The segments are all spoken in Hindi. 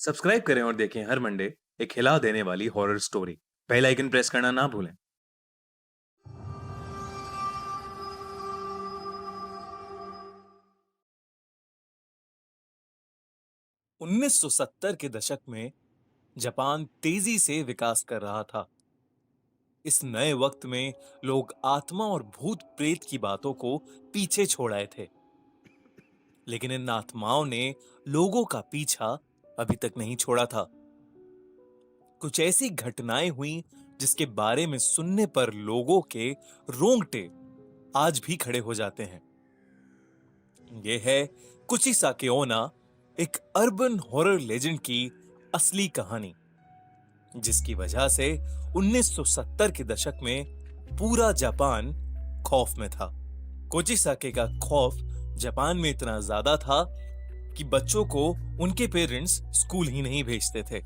सब्सक्राइब करें और देखें हर मंडे एक हिला देने वाली horror story. Bell icon press करना ना भूलें। 1970 के दशक में जापान तेजी से विकास कर रहा था। इस नए वक्त में लोग आत्मा और भूत प्रेत की बातों को पीछे छोड़ आए थे, लेकिन इन आत्माओं ने लोगों का पीछा अभी तक नहीं छोड़ा था। कुछ ऐसी घटनाएं हुई जिसके बारे में सुनने पर लोगों के रोंगटे आज भी खड़े हो जाते हैं। यह है कुचिसाके ओना, एक अर्बन हॉरर लेजेंड की असली कहानी, जिसकी वजह से 1970 के दशक में पूरा जापान खौफ में था। कोचिसाके का खौफ जापान में इतना ज्यादा था कि बच्चों को उनके पेरेंट्स स्कूल ही नहीं भेजते थे।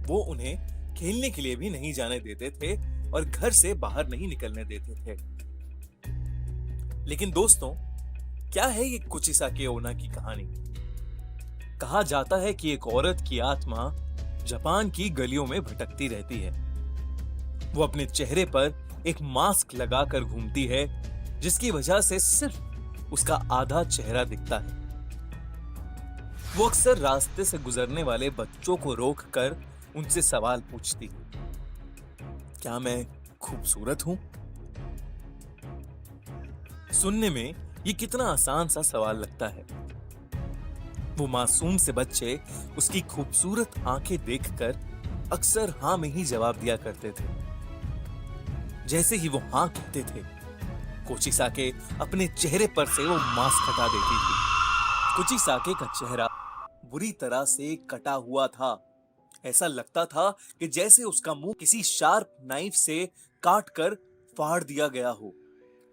वो उन्हें खेलने के लिए भी नहीं जाने देते थे और घर से बाहर नहीं निकलने देते थे। लेकिन दोस्तों, क्या है ये कुचिसाके ओना की कहानी? कहा जाता है कि एक औरत की आत्मा जापान की गलियों में भटकती रहती है। वो अपने चेहरे पर एक मास्क लगाकर घूमती है, जिसकी वजह से सिर्फ उसका आधा चेहरा दिखता है। वो अक्सर रास्ते से गुजरने वाले बच्चों को रोककर उनसे सवाल पूछती है, क्या मैं खूबसूरत हूं? सुनने में ये कितना आसान सा सवाल लगता है। वो मासूम से बच्चे उसकी खूबसूरत आंखें देखकर अक्सर हाँ में ही जवाब दिया करते थे। जैसे ही वो हाँ कहते थे, कोचिसाके अपने चेहरे पर से वो मास्क हटा देती थी। कोचिसाके का चेहरा बुरी तरह से कटा हुआ था। ऐसा लगता था कि जैसे उसका मुंह किसी शार्प नाइफ से काट कर फाड़ दिया गया हो।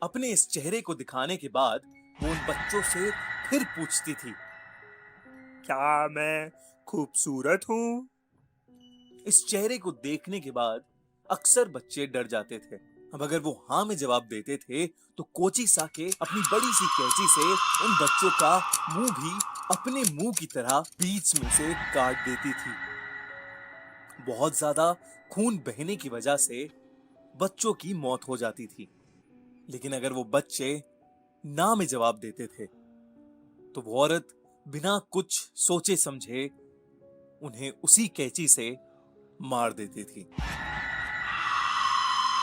अपने इस चेहरे को दिखाने के बाद वो उन बच्चों से फिर पूछती थी, क्या मैं खूबसूरत हूं? इस चेहरे को देखने के बाद अक्सर बच्चे डर जाते थे। अब अगर वो हाँ में जवाब देते थे तो कोचिसाके अपनी बड़ी सी कैंची से उन बच्चों का मुंह भी अपने मुंह की तरह बीच में से काट देती थी। बहुत ज्यादा खून बहने की वजह से बच्चों की मौत हो जाती थी। लेकिन अगर वो बच्चे ना में जवाब देते थे तो वो औरत बिना कुछ सोचे समझे उन्हें उसी कैंची से मार देती थी।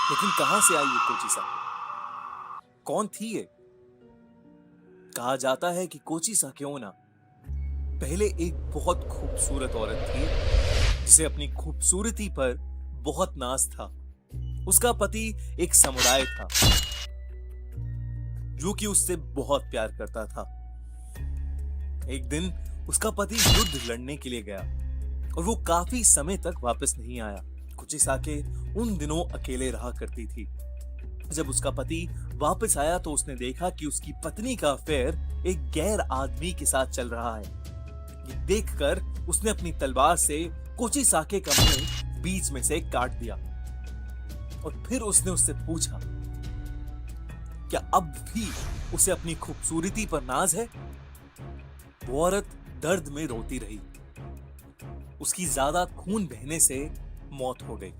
लेकिन कहां से आई ये कोचिसाके? कौन थी ये? कहा जाता है कि कोचिसाके ओना पहले एक बहुत खूबसूरत औरत थी, जिसे अपनी खूबसूरती पर बहुत नाज था। उसका पति एक समुराय था जो कि उससे बहुत प्यार करता था। एक दिन उसका पति युद्ध लड़ने के लिए गया और वो काफी समय तक वापस नहीं आया। कुचिसाके उन दिनों अकेले रहा करती थी। जब उसका पति वापस आया तो उसने देखा कि उसकी पत्नी का अफेयर एक गैर आदमी के साथ चल रहा है। ये देखकर उसने अपनी तलवार से कोचिसाके का मुंह बीच में से काट दिया और फिर उसने उससे पूछा, क्या अब भी उसे अपनी खूबसूरती पर नाज है? वो औरत दर्द में रोती रही। उसकी ज्यादा खून बहने से मौत हो गई।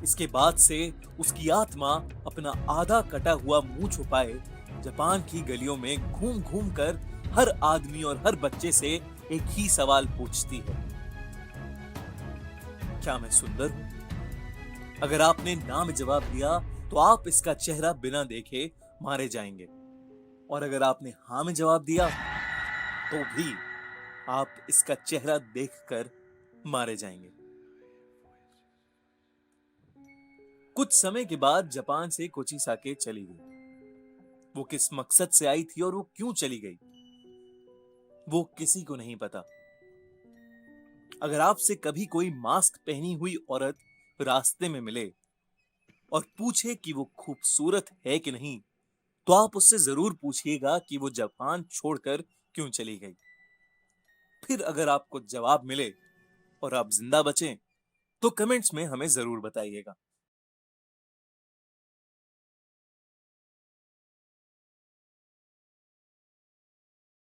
इसके बाद से उसकी आत्मा अपना आधा कटा हुआ मुंह छुपाए जापान की गलियों में घूम घूम कर हर आदमी और हर बच्चे से एक ही सवाल पूछती है, क्या मैं सुंदर हूं? अगर आपने ना में जवाब दिया तो आप इसका चेहरा बिना देखे मारे जाएंगे, और अगर आपने हाँ में जवाब दिया तो भी आप इसका चेहरा देखकर मारे जाएंगे। कुछ समय के बाद जापान से कोचिसाके चली गई। वो किस मकसद से आई थी और वो क्यों चली गई, वो किसी को नहीं पता। अगर आपसे कभी कोई मास्क पहनी हुई औरत रास्ते में मिले और पूछे कि वो खूबसूरत है कि नहीं, तो आप उससे जरूर पूछिएगा कि वो जापान छोड़कर क्यों चली गई। फिर अगर आपको जवाब मिले और आप जिंदा बचें तो कमेंट्स में हमें जरूर बताइएगा।